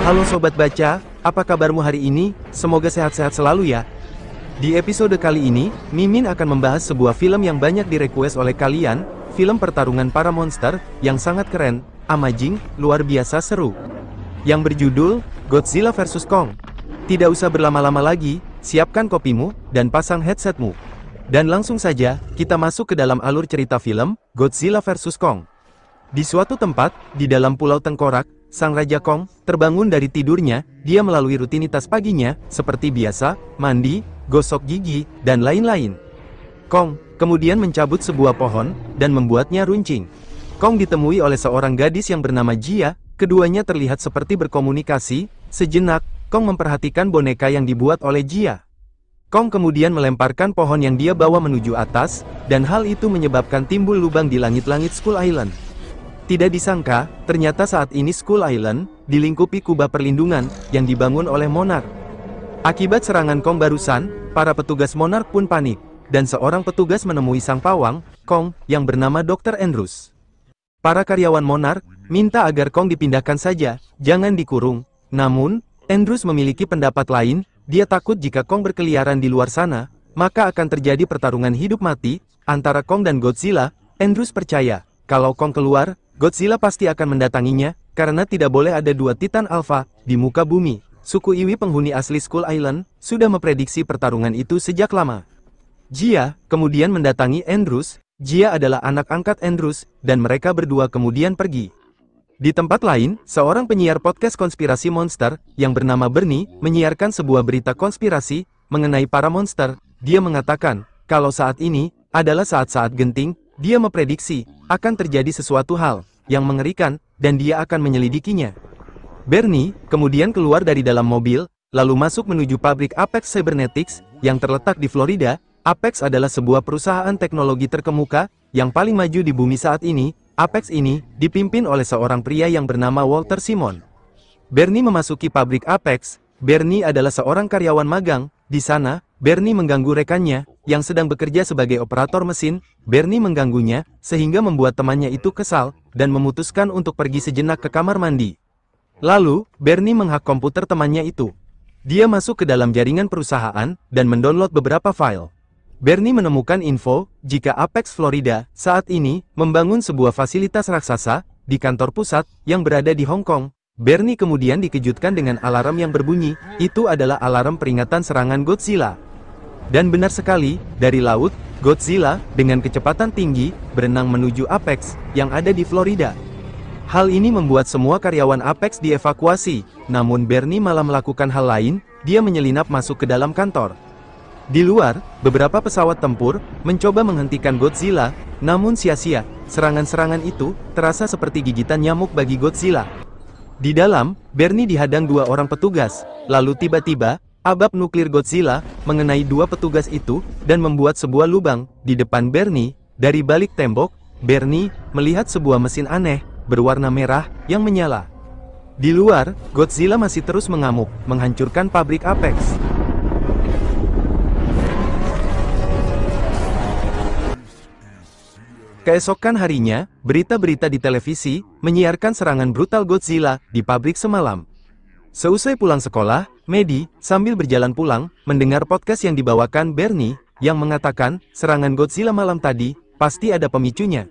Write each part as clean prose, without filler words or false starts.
Halo Sobat Baca, apa kabarmu hari ini? Semoga sehat-sehat selalu ya. Di episode kali ini, Mimin akan membahas sebuah film yang banyak direquest oleh kalian, film pertarungan para monster, yang sangat keren, amazing, luar biasa seru. Yang berjudul, Godzilla vs Kong. Tidak usah berlama-lama lagi, siapkan kopimu, dan pasang headsetmu. Dan langsung saja, kita masuk ke dalam alur cerita film, Godzilla vs Kong. Di suatu tempat, di dalam Pulau Tengkorak, Sang Raja Kong terbangun dari tidurnya. Dia melalui rutinitas paginya, seperti biasa, mandi, gosok gigi, dan lain-lain. Kong kemudian mencabut sebuah pohon, dan membuatnya runcing. Kong ditemui oleh seorang gadis yang bernama Jia. Keduanya terlihat seperti berkomunikasi. Sejenak, Kong memperhatikan boneka yang dibuat oleh Jia. Kong kemudian melemparkan pohon yang dia bawa menuju atas, dan hal itu menyebabkan timbul lubang di langit-langit Skull Island. Tidak disangka, ternyata saat ini Skull Island dilingkupi kubah perlindungan yang dibangun oleh Monarch. Akibat serangan Kong barusan, para petugas Monarch pun panik, dan seorang petugas menemui sang pawang, Kong, yang bernama Dr. Andrews. Para karyawan Monarch minta agar Kong dipindahkan saja, jangan dikurung. Namun, Andrews memiliki pendapat lain. Dia takut jika Kong berkeliaran di luar sana, maka akan terjadi pertarungan hidup mati antara Kong dan Godzilla. Andrews percaya, kalau Kong keluar, Godzilla pasti akan mendatanginya, karena tidak boleh ada dua Titan Alpha di muka bumi. Suku Iwi penghuni asli Skull Island sudah memprediksi pertarungan itu sejak lama. Jia kemudian mendatangi Andrews. Jia adalah anak angkat Andrews, dan mereka berdua kemudian pergi. Di tempat lain, seorang penyiar podcast konspirasi monster, yang bernama Bernie, menyiarkan sebuah berita konspirasi mengenai para monster. Dia mengatakan, kalau saat ini adalah saat-saat genting. Dia memprediksi akan terjadi sesuatu hal yang mengerikan, dan dia akan menyelidikinya. Bernie kemudian keluar dari dalam mobil, lalu masuk menuju pabrik Apex Cybernetics yang terletak di Florida. Apex adalah sebuah perusahaan teknologi terkemuka yang paling maju di bumi saat ini. Apex ini dipimpin oleh seorang pria yang bernama Walter Simon. Bernie memasuki pabrik Apex. Bernie adalah seorang karyawan magang. Di sana, Bernie mengganggu rekannya yang sedang bekerja sebagai operator mesin. Bernie mengganggunya sehingga membuat temannya itu kesal dan memutuskan untuk pergi sejenak ke kamar mandi. Lalu, Bernie menghak komputer temannya itu. Dia masuk ke dalam jaringan perusahaan dan mendownload beberapa file. Bernie menemukan info jika Apex Florida saat ini membangun sebuah fasilitas raksasa di kantor pusat yang berada di Hong Kong. Bernie kemudian dikejutkan dengan alarm yang berbunyi. Itu adalah alarm peringatan serangan Godzilla. Dan benar sekali, dari laut, Godzilla dengan kecepatan tinggi berenang menuju Apex yang ada di Florida. Hal ini membuat semua karyawan Apex dievakuasi. Namun Bernie malah melakukan hal lain. Dia menyelinap masuk ke dalam kantor. Di luar, beberapa pesawat tempur mencoba menghentikan Godzilla, namun sia-sia. Serangan-serangan itu terasa seperti gigitan nyamuk bagi Godzilla. Di dalam, Bernie dihadang dua orang petugas. Lalu tiba-tiba, abab nuklir Godzilla mengenai dua petugas itu dan membuat sebuah lubang di depan Bernie. Dari balik tembok, Bernie melihat sebuah mesin aneh berwarna merah yang menyala. Di luar, Godzilla masih terus mengamuk, menghancurkan pabrik Apex. Keesokan harinya, berita-berita di televisi menyiarkan serangan brutal Godzilla di pabrik semalam. Seusai pulang sekolah, Maddie sambil berjalan pulang mendengar podcast yang dibawakan Bernie yang mengatakan serangan Godzilla malam tadi pasti ada pemicunya.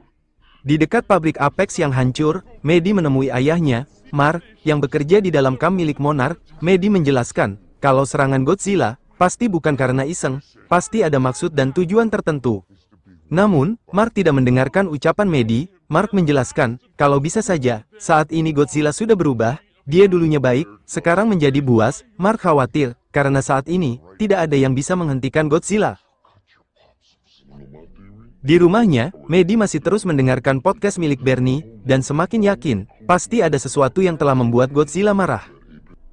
Di dekat pabrik Apex yang hancur, Maddie menemui ayahnya, Mark, yang bekerja di dalam kamp milik Monarch. Maddie menjelaskan kalau serangan Godzilla pasti bukan karena iseng, pasti ada maksud dan tujuan tertentu. Namun, Mark tidak mendengarkan ucapan Maddie. Mark menjelaskan, kalau bisa saja, saat ini Godzilla sudah berubah, dia dulunya baik, sekarang menjadi buas. Mark khawatir, karena saat ini, tidak ada yang bisa menghentikan Godzilla. Di rumahnya, Maddie masih terus mendengarkan podcast milik Bernie, dan semakin yakin, pasti ada sesuatu yang telah membuat Godzilla marah.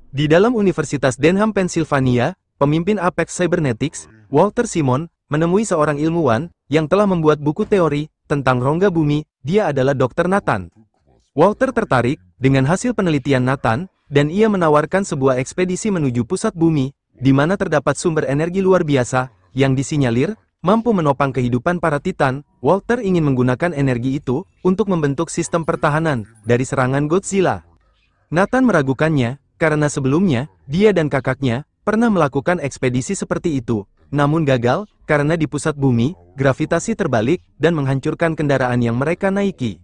Di dalam Universitas Denham, Pennsylvania, pemimpin Apex Cybernetics, Walter Simon, menemui seorang ilmuwan yang telah membuat buku teori tentang rongga bumi. Dia adalah Dr. Nathan. Walter tertarik dengan hasil penelitian Nathan, dan ia menawarkan sebuah ekspedisi menuju pusat bumi, di mana terdapat sumber energi luar biasa yang disinyalir mampu menopang kehidupan para Titan. Walter ingin menggunakan energi itu untuk membentuk sistem pertahanan dari serangan Godzilla. Nathan meragukannya, karena sebelumnya, dia dan kakaknya pernah melakukan ekspedisi seperti itu, namun gagal karena di pusat bumi, gravitasi terbalik dan menghancurkan kendaraan yang mereka naiki.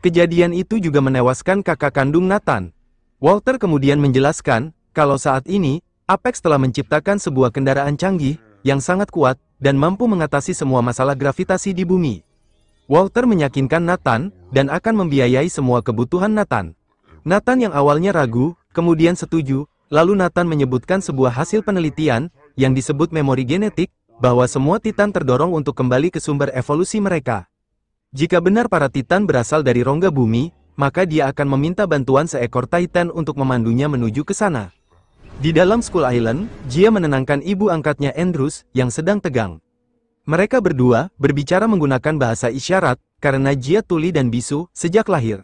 Kejadian itu juga menewaskan kakak kandung Nathan. Walter kemudian menjelaskan kalau saat ini, Apex telah menciptakan sebuah kendaraan canggih yang sangat kuat dan mampu mengatasi semua masalah gravitasi di bumi. Walter meyakinkan Nathan dan akan membiayai semua kebutuhan Nathan. Nathan yang awalnya ragu, kemudian setuju, lalu Nathan menyebutkan sebuah hasil penelitian yang disebut memori genetik, bahwa semua Titan terdorong untuk kembali ke sumber evolusi mereka. Jika benar para Titan berasal dari rongga bumi, maka dia akan meminta bantuan seekor Titan untuk memandunya menuju ke sana. Di dalam Skull Island, Jia menenangkan ibu angkatnya Andrews yang sedang tegang. Mereka berdua berbicara menggunakan bahasa isyarat, karena Jia tuli dan bisu sejak lahir.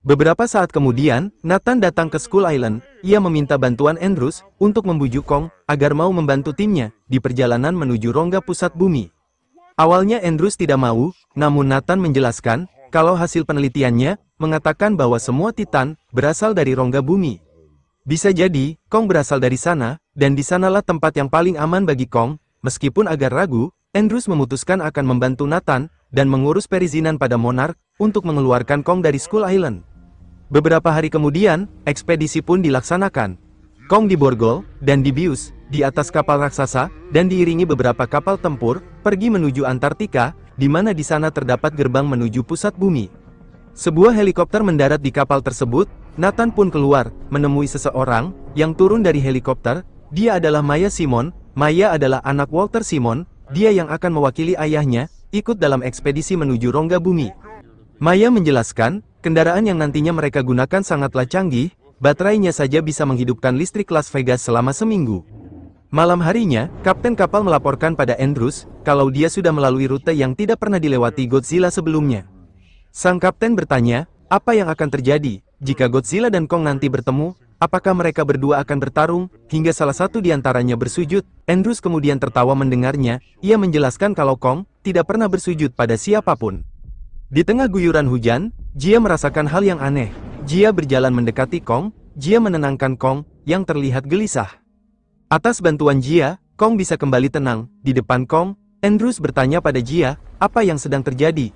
Beberapa saat kemudian, Nathan datang ke Skull Island. Ia meminta bantuan Andrews untuk membujuk Kong agar mau membantu timnya di perjalanan menuju rongga pusat bumi. Awalnya Andrews tidak mau, namun Nathan menjelaskan kalau hasil penelitiannya mengatakan bahwa semua Titan berasal dari rongga bumi. Bisa jadi, Kong berasal dari sana, dan di sanalah tempat yang paling aman bagi Kong. Meskipun agak ragu, Andrews memutuskan akan membantu Nathan dan mengurus perizinan pada Monarch untuk mengeluarkan Kong dari Skull Island. Beberapa hari kemudian, ekspedisi pun dilaksanakan. Kong diborgol dan dibius di atas kapal raksasa dan diiringi beberapa kapal tempur pergi menuju Antartika, di mana di sana terdapat gerbang menuju pusat bumi. Sebuah helikopter mendarat di kapal tersebut. Nathan pun keluar menemui seseorang yang turun dari helikopter. Dia adalah Maya Simon. Maya adalah anak Walter Simon. Dia yang akan mewakili ayahnya ikut dalam ekspedisi menuju rongga bumi. Maya menjelaskan, kendaraan yang nantinya mereka gunakan sangatlah canggih, baterainya saja bisa menghidupkan listrik Las Vegas selama seminggu. Malam harinya, kapten kapal melaporkan pada Andrews, kalau dia sudah melalui rute yang tidak pernah dilewati Godzilla sebelumnya. Sang kapten bertanya, apa yang akan terjadi jika Godzilla dan Kong nanti bertemu? Apakah mereka berdua akan bertarung, hingga salah satu di antaranya bersujud? Andrews kemudian tertawa mendengarnya. Ia menjelaskan kalau Kong tidak pernah bersujud pada siapapun. Di tengah guyuran hujan, Jia merasakan hal yang aneh. Jia berjalan mendekati Kong. Jia menenangkan Kong, yang terlihat gelisah. Atas bantuan Jia, Kong bisa kembali tenang. Di depan Kong, Andrews bertanya pada Jia, apa yang sedang terjadi?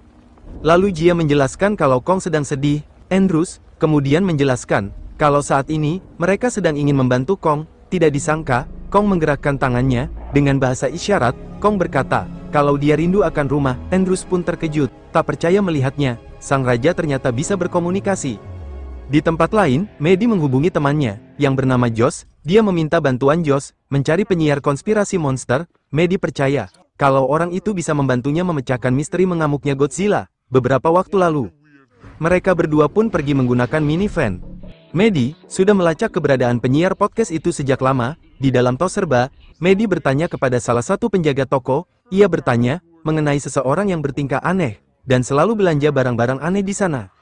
Lalu Jia menjelaskan kalau Kong sedang sedih. Andrews kemudian menjelaskan kalau saat ini, mereka sedang ingin membantu Kong. Tidak disangka, Kong menggerakkan tangannya. Dengan bahasa isyarat, Kong berkata, kalau dia rindu akan rumah. Andrews pun terkejut, tak percaya melihatnya. Sang raja ternyata bisa berkomunikasi. Di tempat lain, Maddie menghubungi temannya, yang bernama Josh. Dia meminta bantuan Josh, mencari penyiar konspirasi monster. Maddie percaya, kalau orang itu bisa membantunya memecahkan misteri mengamuknya Godzilla, beberapa waktu lalu. Mereka berdua pun pergi menggunakan minivan. Maddie sudah melacak keberadaan penyiar podcast itu sejak lama. Di dalam tos serba, Maddie bertanya kepada salah satu penjaga toko. Ia bertanya mengenai seseorang yang bertingkah aneh dan selalu belanja barang-barang aneh di sana.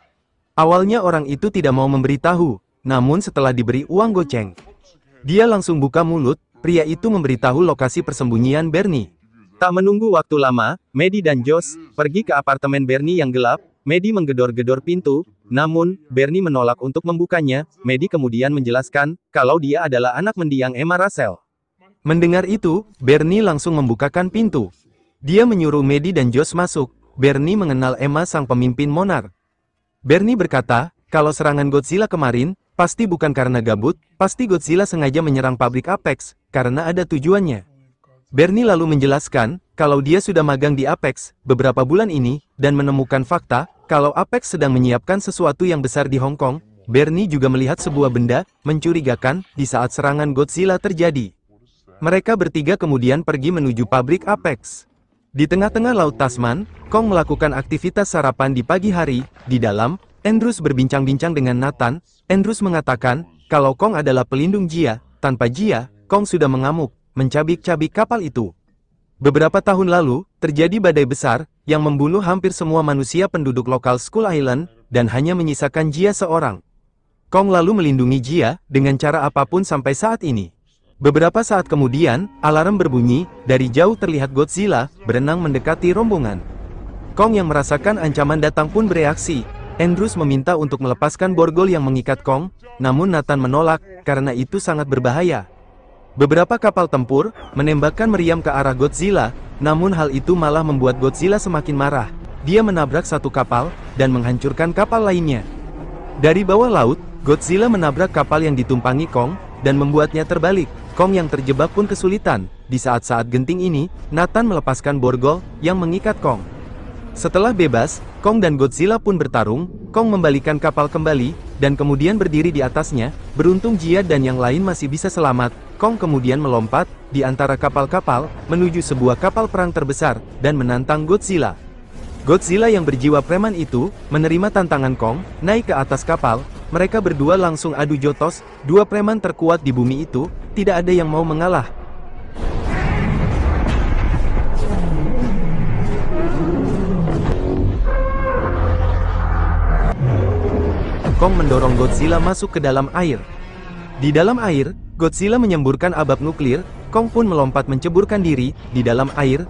Awalnya orang itu tidak mau memberitahu, namun setelah diberi uang goceng, dia langsung buka mulut. Pria itu memberitahu lokasi persembunyian Bernie. Tak menunggu waktu lama, Maddie dan Josh pergi ke apartemen Bernie yang gelap. Maddie menggedor-gedor pintu, namun Bernie menolak untuk membukanya. Maddie kemudian menjelaskan kalau dia adalah anak mendiang Emma Russell. Mendengar itu, Bernie langsung membukakan pintu. Dia menyuruh Maddie dan Josh masuk. Bernie mengenal Emma, sang pemimpin Monarch. Bernie berkata, kalau serangan Godzilla kemarin, pasti bukan karena gabut, pasti Godzilla sengaja menyerang pabrik Apex, karena ada tujuannya. Bernie lalu menjelaskan, kalau dia sudah magang di Apex beberapa bulan ini, dan menemukan fakta, kalau Apex sedang menyiapkan sesuatu yang besar di Hong Kong. Bernie juga melihat sebuah benda mencurigakan di saat serangan Godzilla terjadi. Mereka bertiga kemudian pergi menuju pabrik Apex. Di tengah-tengah Laut Tasman, Kong melakukan aktivitas sarapan di pagi hari. Di dalam, Andrews berbincang-bincang dengan Nathan. Andrews mengatakan, kalau Kong adalah pelindung Jia. Tanpa Jia, Kong sudah mengamuk, mencabik-cabik kapal itu. Beberapa tahun lalu, terjadi badai besar, yang membunuh hampir semua manusia penduduk lokal Skull Island, dan hanya menyisakan Jia seorang. Kong lalu melindungi Jia, dengan cara apapun sampai saat ini. Beberapa saat kemudian, alarm berbunyi. Dari jauh terlihat Godzilla, berenang mendekati rombongan. Kong yang merasakan ancaman datang pun bereaksi. Andrews meminta untuk melepaskan borgol yang mengikat Kong, namun Nathan menolak, karena itu sangat berbahaya. Beberapa kapal tempur menembakkan meriam ke arah Godzilla, namun hal itu malah membuat Godzilla semakin marah. Dia menabrak satu kapal, dan menghancurkan kapal lainnya. Dari bawah laut, Godzilla menabrak kapal yang ditumpangi Kong, dan membuatnya terbalik. Kong yang terjebak pun kesulitan. Di saat-saat genting ini, Nathan melepaskan borgol yang mengikat Kong. Setelah bebas, Kong dan Godzilla pun bertarung. Kong membalikan kapal kembali, dan kemudian berdiri di atasnya. Beruntung Jia dan yang lain masih bisa selamat. Kong kemudian melompat di antara kapal-kapal menuju sebuah kapal perang terbesar dan menantang Godzilla. Godzilla yang berjiwa preman itu menerima tantangan Kong naik ke atas kapal. Mereka berdua langsung adu jotos. Dua preman terkuat di bumi itu, tidak ada yang mau mengalah. Kong mendorong Godzilla masuk ke dalam air. Di dalam air, Godzilla menyemburkan abab nuklir. Kong pun melompat menceburkan diri di dalam air.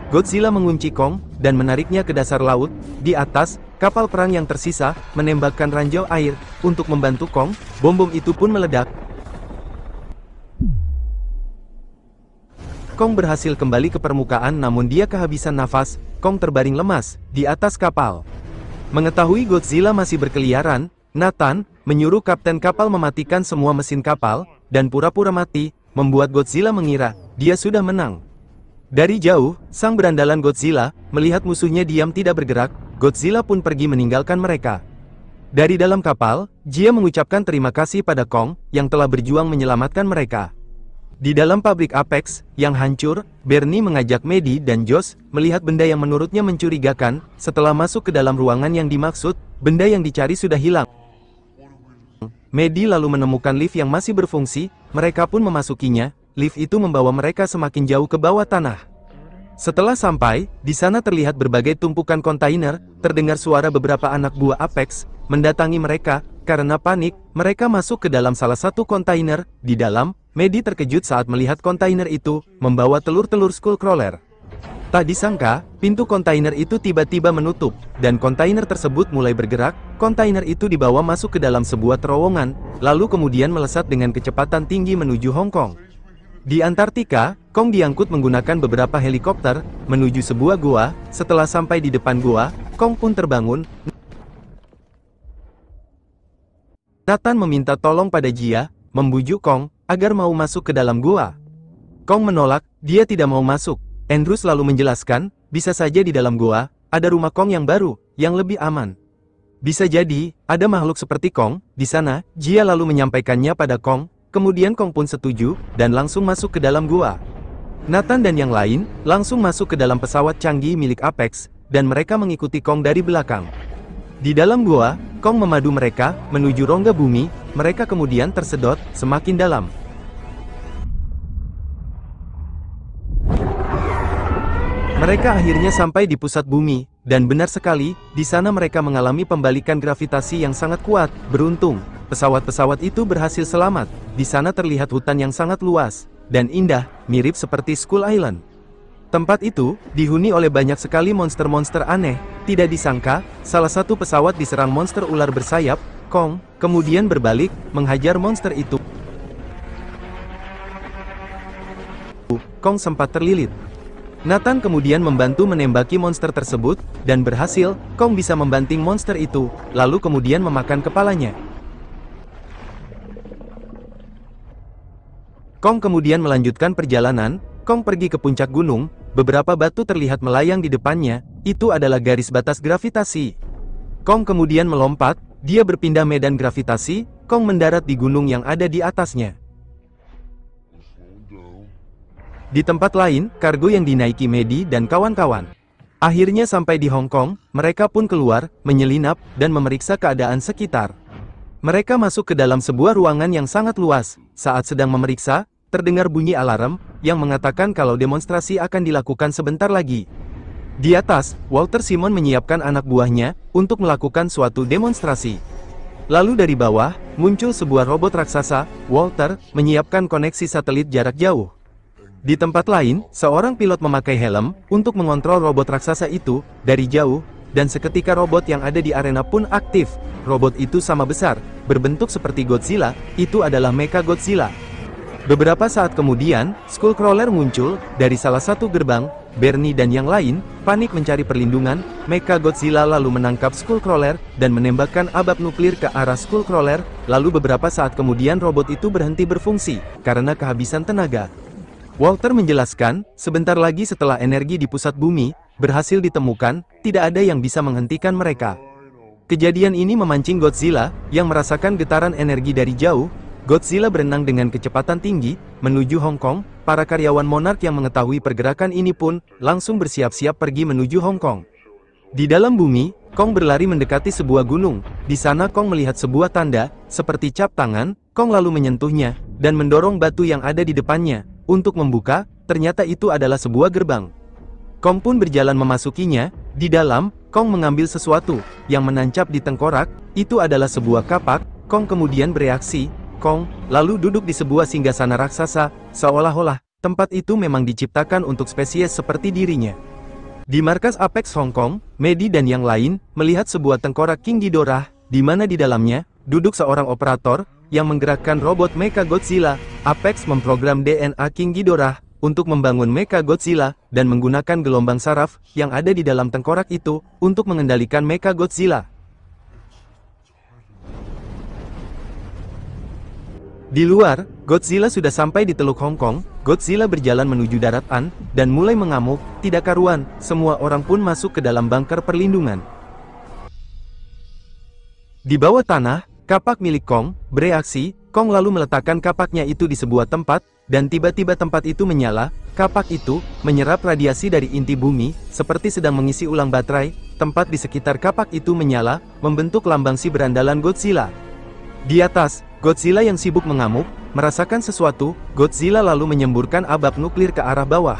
Godzilla mengunci Kong dan menariknya ke dasar laut. Di atas, kapal perang yang tersisa menembakkan ranjau air untuk membantu Kong. Bom-bom itu pun meledak. Kong berhasil kembali ke permukaan, namun dia kehabisan nafas. Kong terbaring lemas di atas kapal. Mengetahui Godzilla masih berkeliaran, Nathan menyuruh kapten kapal mematikan semua mesin kapal dan pura-pura mati, membuat Godzilla mengira dia sudah menang. Dari jauh, sang berandalan Godzilla melihat musuhnya diam tidak bergerak. Godzilla pun pergi meninggalkan mereka. Dari dalam kapal, Jia mengucapkan terima kasih pada Kong yang telah berjuang menyelamatkan mereka. Di dalam pabrik Apex yang hancur, Bernie mengajak Maddie dan Josh melihat benda yang menurutnya mencurigakan. Setelah masuk ke dalam ruangan yang dimaksud, benda yang dicari sudah hilang. Maddie lalu menemukan lift yang masih berfungsi. Mereka pun memasukinya. Lift itu membawa mereka semakin jauh ke bawah tanah. Setelah sampai, di sana terlihat berbagai tumpukan kontainer. Terdengar suara beberapa anak buah Apex mendatangi mereka. Karena panik, mereka masuk ke dalam salah satu kontainer. Di dalam, Maddie terkejut saat melihat kontainer itu membawa telur-telur Skullcrawler. Tak disangka, pintu kontainer itu tiba-tiba menutup, dan kontainer tersebut mulai bergerak. Kontainer itu dibawa masuk ke dalam sebuah terowongan, lalu kemudian melesat dengan kecepatan tinggi menuju Hong Kong. Di Antartika, Kong diangkut menggunakan beberapa helikopter menuju sebuah gua. Setelah sampai di depan gua, Kong pun terbangun. Nathan meminta tolong pada Jia, membujuk Kong agar mau masuk ke dalam gua. Kong menolak, dia tidak mau masuk. Andrews lalu menjelaskan, bisa saja di dalam gua ada rumah Kong yang baru, yang lebih aman. Bisa jadi ada makhluk seperti Kong di sana. Jia lalu menyampaikannya pada Kong. Kemudian Kong pun setuju, dan langsung masuk ke dalam gua. Nathan dan yang lain, langsung masuk ke dalam pesawat canggih milik Apex, dan mereka mengikuti Kong dari belakang. Di dalam gua, Kong memadu mereka, menuju rongga bumi. Mereka kemudian tersedot, semakin dalam. Mereka akhirnya sampai di pusat bumi, dan benar sekali, di sana mereka mengalami pembalikan gravitasi yang sangat kuat. Beruntung, pesawat-pesawat itu berhasil selamat. Di sana terlihat hutan yang sangat luas dan indah, mirip seperti Skull Island. Tempat itu dihuni oleh banyak sekali monster-monster aneh. Tidak disangka, salah satu pesawat diserang monster ular bersayap. Kong kemudian berbalik, menghajar monster itu. Kong sempat terlilit. Nathan kemudian membantu menembaki monster tersebut, dan berhasil. Kong bisa membanting monster itu, lalu kemudian memakan kepalanya. Kong kemudian melanjutkan perjalanan. Kong pergi ke puncak gunung. Beberapa batu terlihat melayang di depannya. Itu adalah garis batas gravitasi. Kong kemudian melompat. Dia berpindah medan gravitasi. Kong mendarat di gunung yang ada di atasnya. Di tempat lain, kargo yang dinaiki Maddie dan kawan-kawan akhirnya sampai di Hong Kong. Mereka pun keluar, menyelinap, dan memeriksa keadaan sekitar. Mereka masuk ke dalam sebuah ruangan yang sangat luas. Saat sedang memeriksa, terdengar bunyi alarm yang mengatakan kalau demonstrasi akan dilakukan sebentar lagi. Di atas, Walter Simon menyiapkan anak buahnya untuk melakukan suatu demonstrasi. Lalu dari bawah, muncul sebuah robot raksasa. Walter menyiapkan koneksi satelit jarak jauh. Di tempat lain, seorang pilot memakai helm untuk mengontrol robot raksasa itu dari jauh, dan seketika robot yang ada di arena pun aktif. Robot itu sama besar, berbentuk seperti Godzilla, itu adalah Mecha Godzilla. Beberapa saat kemudian, Skullcrawler muncul dari salah satu gerbang. Bernie dan yang lain panik mencari perlindungan. Mecha Godzilla lalu menangkap Skullcrawler dan menembakkan abab nuklir ke arah Skullcrawler. Lalu beberapa saat kemudian robot itu berhenti berfungsi karena kehabisan tenaga. Walter menjelaskan, sebentar lagi setelah energi di pusat bumi berhasil ditemukan, tidak ada yang bisa menghentikan mereka. Kejadian ini memancing Godzilla yang merasakan getaran energi dari jauh. Godzilla berenang dengan kecepatan tinggi menuju Hong Kong. Para karyawan Monarch yang mengetahui pergerakan ini pun langsung bersiap-siap pergi menuju Hong Kong. Di dalam bumi, Kong berlari mendekati sebuah gunung. Di sana Kong melihat sebuah tanda seperti cap tangan. Kong lalu menyentuhnya dan mendorong batu yang ada di depannya untuk membuka. Ternyata itu adalah sebuah gerbang. Kong pun berjalan memasukinya. Di dalam, Kong mengambil sesuatu yang menancap di tengkorak. Itu adalah sebuah kapak. Kong kemudian bereaksi. Kong lalu duduk di sebuah singgasana raksasa, seolah-olah tempat itu memang diciptakan untuk spesies seperti dirinya. Di markas Apex Hong Kong, Medi dan yang lain melihat sebuah tengkorak King Ghidorah, di mana di dalamnya duduk seorang operator yang menggerakkan robot Mecha Godzilla. Apex memprogram DNA King Ghidorah untuk membangun Mecha Godzilla dan menggunakan gelombang saraf yang ada di dalam tengkorak itu untuk mengendalikan Mecha Godzilla. Di luar, Godzilla sudah sampai di Teluk Hong Kong. Godzilla berjalan menuju daratan, dan mulai mengamuk, tidak karuan. Semua orang pun masuk ke dalam bunker perlindungan. Di bawah tanah, kapak milik Kong bereaksi. Kong lalu meletakkan kapaknya itu di sebuah tempat, dan tiba-tiba tempat itu menyala. Kapak itu menyerap radiasi dari inti bumi, seperti sedang mengisi ulang baterai. Tempat di sekitar kapak itu menyala, membentuk lambang si berandalan Godzilla. Di atas, Godzilla yang sibuk mengamuk, merasakan sesuatu. Godzilla lalu menyemburkan abab nuklir ke arah bawah.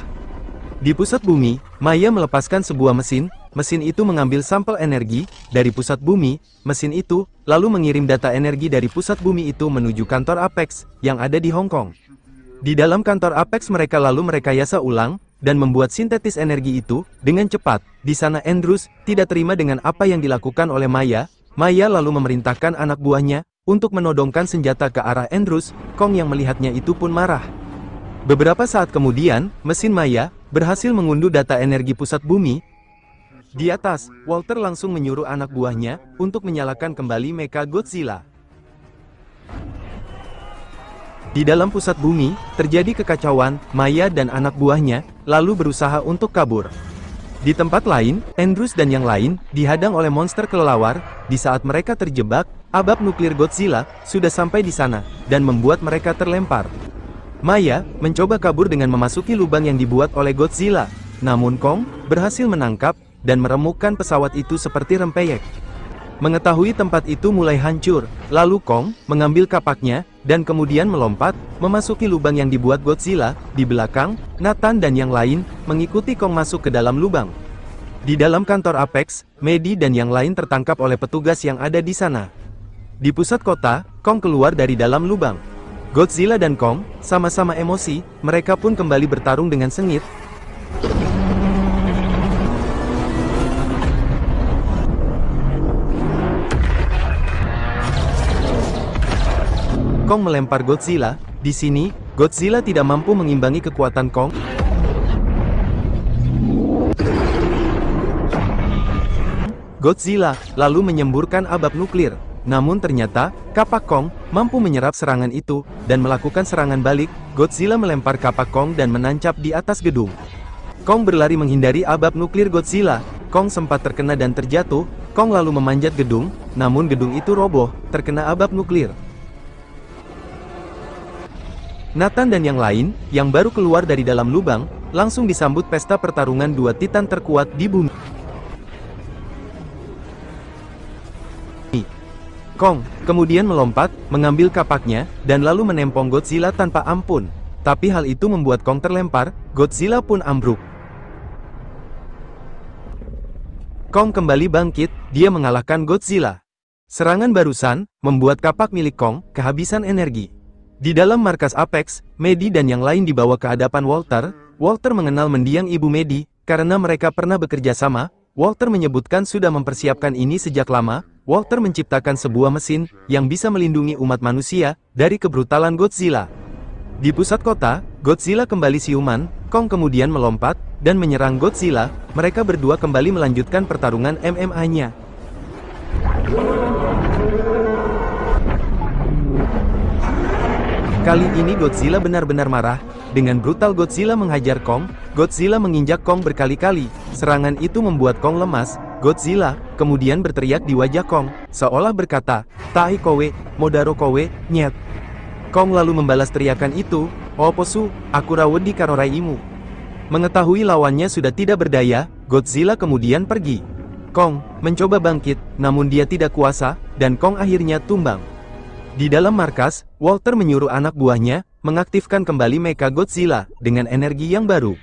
Di pusat bumi, Maya melepaskan sebuah mesin. Mesin itu mengambil sampel energi dari pusat bumi. Mesin itu lalu mengirim data energi dari pusat bumi itu menuju kantor Apex yang ada di Hong Kong. Di dalam kantor Apex mereka lalu merekayasa ulang dan membuat sintetis energi itu dengan cepat. Di sana Andrews tidak terima dengan apa yang dilakukan oleh Maya. Maya lalu memerintahkan anak buahnya untuk menodongkan senjata ke arah Andrews. Kong yang melihatnya itu pun marah. Beberapa saat kemudian, mesin Maya berhasil mengunduh data energi pusat bumi. Di atas, Walter langsung menyuruh anak buahnya untuk menyalakan kembali Mecha Godzilla. Di dalam pusat bumi, terjadi kekacauan. Maya dan anak buahnya lalu berusaha untuk kabur. Di tempat lain, Andrews dan yang lain dihadang oleh monster kelelawar. Di saat mereka terjebak, abab nuklir Godzilla sudah sampai di sana dan membuat mereka terlempar. Maya mencoba kabur dengan memasuki lubang yang dibuat oleh Godzilla. Namun Kong berhasil menangkap dan meremukkan pesawat itu seperti rempeyek. Mengetahui tempat itu mulai hancur, lalu Kong mengambil kapaknya dan kemudian melompat memasuki lubang yang dibuat Godzilla. Di belakang, Nathan dan yang lain mengikuti Kong masuk ke dalam lubang. Di dalam kantor Apex, Medi dan yang lain tertangkap oleh petugas yang ada di sana. Di pusat kota, Kong keluar dari dalam lubang. Godzilla dan Kong sama-sama emosi, mereka pun kembali bertarung dengan sengit. Kong melempar Godzilla. Di sini, Godzilla tidak mampu mengimbangi kekuatan Kong. Godzilla lalu menyemburkan abab nuklir. Namun ternyata, kapak Kong mampu menyerap serangan itu dan melakukan serangan balik. Godzilla melempar kapak Kong dan menancap di atas gedung. Kong berlari menghindari abab nuklir Godzilla. Kong sempat terkena dan terjatuh. Kong lalu memanjat gedung, namun gedung itu roboh, terkena abab nuklir. Nathan dan yang lain, yang baru keluar dari dalam lubang, langsung disambut pesta pertarungan dua titan terkuat di bumi. Kong kemudian melompat, mengambil kapaknya, dan lalu menempong Godzilla tanpa ampun. Tapi hal itu membuat Kong terlempar, Godzilla pun ambruk. Kong kembali bangkit, dia mengalahkan Godzilla. Serangan barusan membuat kapak milik Kong kehabisan energi. Di dalam markas Apex, Maddie dan yang lain dibawa ke hadapan Walter. Walter mengenal mendiang ibu Maddie, karena mereka pernah bekerja sama. Walter menyebutkan sudah mempersiapkan ini sejak lama. Walter menciptakan sebuah mesin yang bisa melindungi umat manusia dari kebrutalan Godzilla. Di pusat kota, Godzilla kembali siuman. Kong kemudian melompat dan menyerang Godzilla. Mereka berdua kembali melanjutkan pertarungan MMA-nya. Kali ini Godzilla benar-benar marah. Dengan brutal Godzilla menghajar Kong. Godzilla menginjak Kong berkali-kali. Serangan itu membuat Kong lemas. Godzilla kemudian berteriak di wajah Kong, seolah berkata, "Tai kowe, modaro kowe, nyet." Kong lalu membalas teriakan itu, "Oposu, aku rawedi karo raimu." Mengetahui lawannya sudah tidak berdaya, Godzilla kemudian pergi. Kong mencoba bangkit, namun dia tidak kuasa, dan Kong akhirnya tumbang. Di dalam markas, Walter menyuruh anak buahnya mengaktifkan kembali Mecha Godzilla dengan energi yang baru.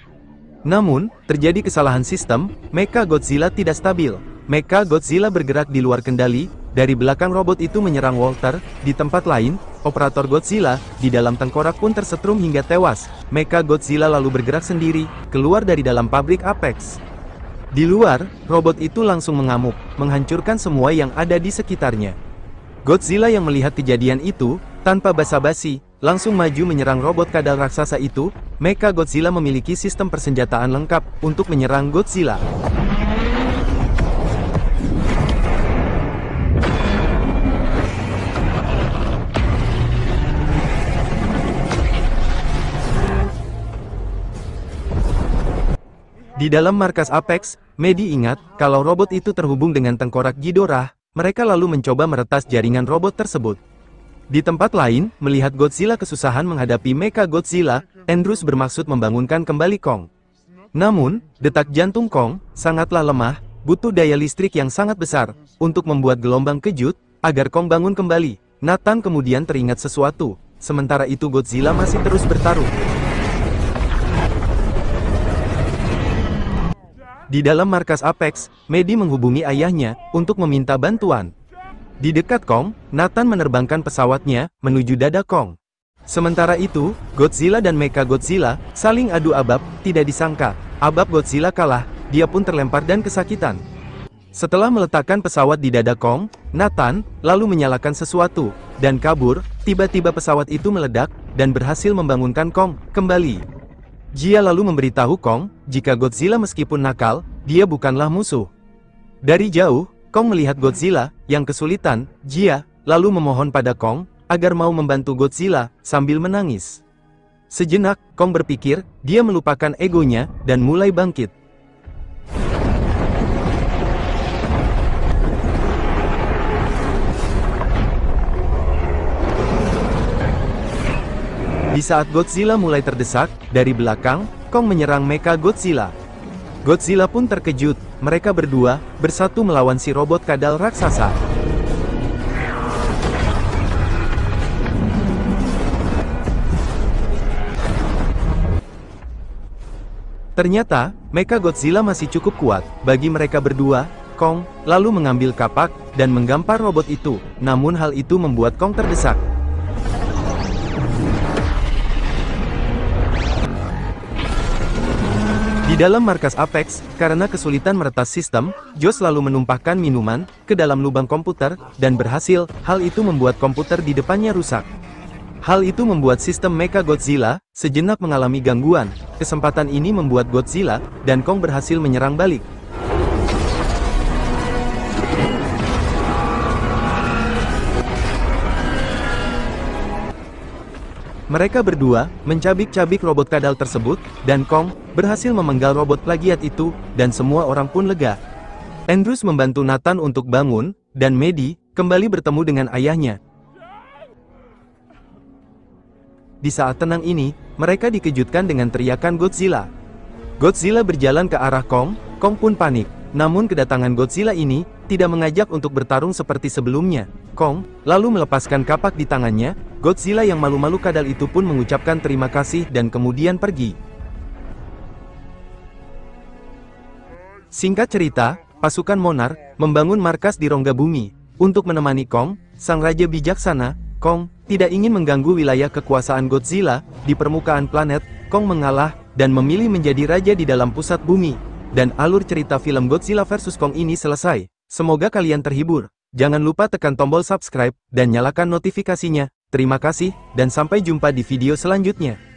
Namun, terjadi kesalahan sistem. Mecha Godzilla tidak stabil. Mecha Godzilla bergerak di luar kendali. Dari belakang robot itu menyerang Walter. Di tempat lain, operator Godzilla di dalam tengkorak pun tersetrum hingga tewas. Mecha Godzilla lalu bergerak sendiri keluar dari dalam pabrik Apex. Di luar, robot itu langsung mengamuk, menghancurkan semua yang ada di sekitarnya. Godzilla yang melihat kejadian itu, tanpa basa-basi, langsung maju menyerang robot kadal raksasa itu. Mecha Godzilla memiliki sistem persenjataan lengkap untuk menyerang Godzilla. Di dalam markas Apex, Maddie ingat kalau robot itu terhubung dengan tengkorak Ghidorah. Mereka lalu mencoba meretas jaringan robot tersebut. Di tempat lain, melihat Godzilla kesusahan menghadapi Mecha Godzilla, Andrews bermaksud membangunkan kembali Kong. Namun, detak jantung Kong sangatlah lemah, butuh daya listrik yang sangat besar untuk membuat gelombang kejut agar Kong bangun kembali. Nathan kemudian teringat sesuatu, sementara itu Godzilla masih terus bertarung. Di dalam markas Apex, Maddie menghubungi ayahnya untuk meminta bantuan. Di dekat Kong, Nathan menerbangkan pesawatnya menuju dada Kong. Sementara itu, Godzilla dan Mecha Godzilla saling adu abab. Tidak disangka, abab Godzilla kalah, dia pun terlempar dan kesakitan. Setelah meletakkan pesawat di dada Kong, Nathan lalu menyalakan sesuatu dan kabur. Tiba-tiba pesawat itu meledak dan berhasil membangunkan Kong kembali. Jia lalu memberitahu Kong jika Godzilla meskipun nakal, dia bukanlah musuh. Dari jauh, Kong melihat Godzilla yang kesulitan. Jia lalu memohon pada Kong agar mau membantu Godzilla sambil menangis. Sejenak, Kong berpikir, dia melupakan egonya dan mulai bangkit. Di saat Godzilla mulai terdesak, dari belakang, Kong menyerang Mecha Godzilla. Godzilla pun terkejut. Mereka berdua bersatu melawan si robot kadal raksasa. Ternyata, Mecha Godzilla masih cukup kuat bagi mereka berdua. Kong lalu mengambil kapak dan menggampar robot itu. Namun hal itu membuat Kong terdesak. Di dalam markas Apex, karena kesulitan meretas sistem, Josh lalu menumpahkan minuman ke dalam lubang komputer, dan berhasil. Hal itu membuat komputer di depannya rusak. Hal itu membuat sistem Mecha Godzilla sejenak mengalami gangguan. Kesempatan ini membuat Godzilla dan Kong berhasil menyerang balik. Mereka berdua mencabik-cabik robot kadal tersebut, dan Kong berhasil memenggal robot plagiat itu, dan semua orang pun lega. Andrews membantu Nathan untuk bangun, dan Maddie kembali bertemu dengan ayahnya. Di saat tenang ini, mereka dikejutkan dengan teriakan Godzilla. Godzilla berjalan ke arah Kong. Kong pun panik. Namun kedatangan Godzilla ini tidak mengajak untuk bertarung seperti sebelumnya. Kong lalu melepaskan kapak di tangannya. Godzilla yang malu-malu kadal itu pun mengucapkan terima kasih dan kemudian pergi. Singkat cerita, pasukan Monarch membangun markas di rongga bumi untuk menemani Kong, sang raja bijaksana. Kong Tidak ingin mengganggu wilayah kekuasaan Godzilla, di permukaan planet, Kong mengalah, dan memilih menjadi raja di dalam pusat bumi. Dan alur cerita film Godzilla vs Kong ini selesai. Semoga kalian terhibur. Jangan lupa tekan tombol subscribe, dan nyalakan notifikasinya. Terima kasih, dan sampai jumpa di video selanjutnya.